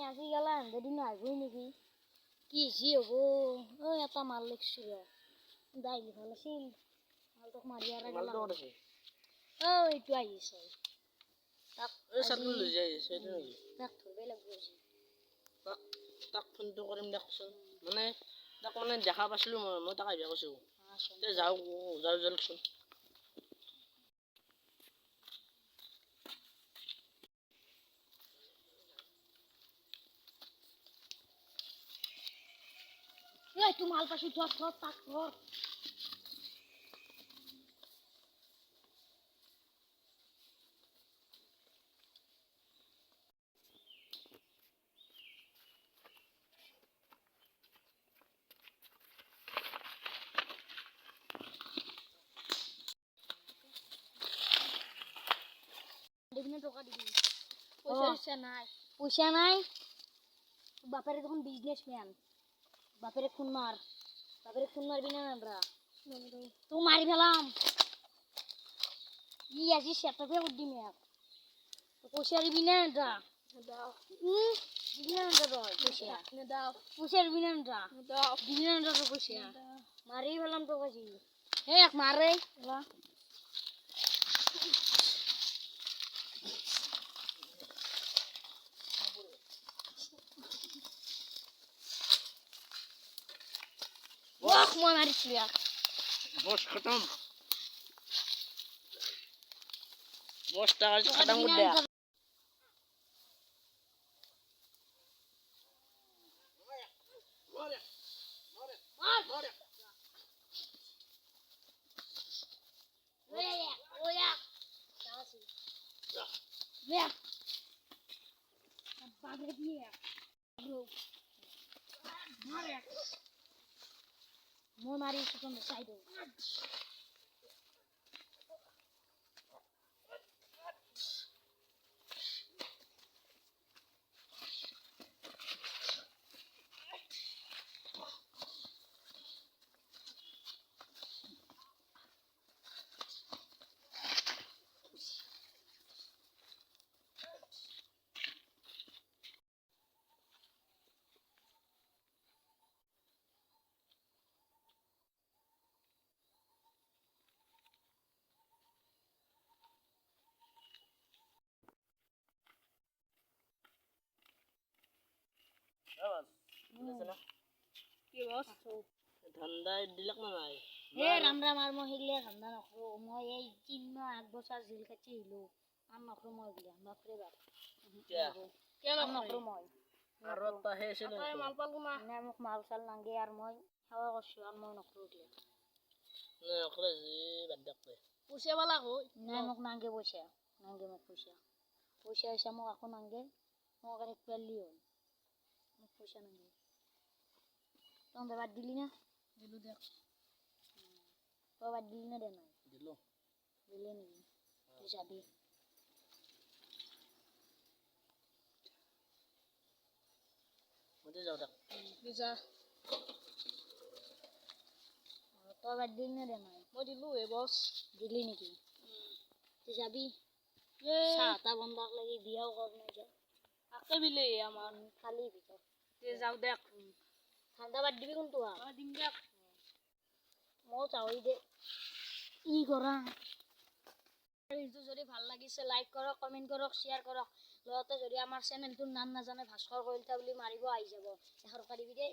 আজি গেলা যদি নাইবই নেকি কি জি হব ও এটা মাল লিখছিল দাইলি ভাল আছিল মালটোক মাৰি আৰু গেলা ও এইটো আহিছে তাক চাকৰি লৈ যাই আছে এইটো নেকি তাক ধৰবই লাগব তাক ফোনটো কৰিম দেখচোন মানে তাক মানে দেখা পাইছিলো মই তাক আহিব কৈছো যাওঁ জলকচোন এই তুই মাল পাইছো ধর তাক ধর দিবি টাকা দিবি পয়সা নাই বাপের তখন বিজনেসম্যান বাপের খুন মারবি না আমরা তো মারি ফেলাম ই আজি সেটাতে উঠি মেয়ে তো পয়সা দিবি না যা দাও দিবি না যা পয়সা দাও পয়সা দিবি না যা দাও দিবি না যা পয়সা মারি ফেলাম তো কাজি হে এক মারে এলা वाह मार लिया बस खत्म बस टाका खत्म कर दिया More Mario on the side. ঠান্ডা দিলাক না নাই এ রাম রাম আর মহিলা ঠান্ডা নখরো মই এই 3 মাস 8 বছর জেল খাচ্ছি হইলো আর নখরো মই গিয়া বাপরে বাপ কেন নখরো মই আর তা হেছিল তাই মাল পালু না মোক মাল চাল নাঙ্গে আর মই খাওয়া করছি আর মই নখরো গিয়া না নখরে বাদ দেখতে পয়সা বালা কই না মোক নাঙ্গে পয়সা নাঙ্গে মোক পয়সা পয়সা মোক এখন নাঙ্গে মোক আর একটু লিও মোক পয়সা নাঙ্গে তুমি বাদ দিলি না দিলু দেখ তো বাদ দিলি না দেনা দিলো দিলে নাকি তুই যাবি মতে যাও দেখ তুই যা তো বাদ দিলি না দেনা মই দিলু এ বস দিলি নাকি তুই যাবি সাতা বন্ধক লাগি বিয়াও কর না যা আকে বিলে আমার খালি ভিতর তুই যাও দেখ ঠান্ডা বাদ দিবি কোনটো দিম দেখ মো চাওই দে ই করা ভিডিওটো যদি ভাল লাগিছে লাইক কৰক কমেন্ট কৰক শেয়াৰ কৰক লগতে যদি আমাৰ চেনেলটোৰ নাম নাজানে ভাস্কৰ কলিতা বুলি মাৰিব আহি যাব এখন দিবি দেই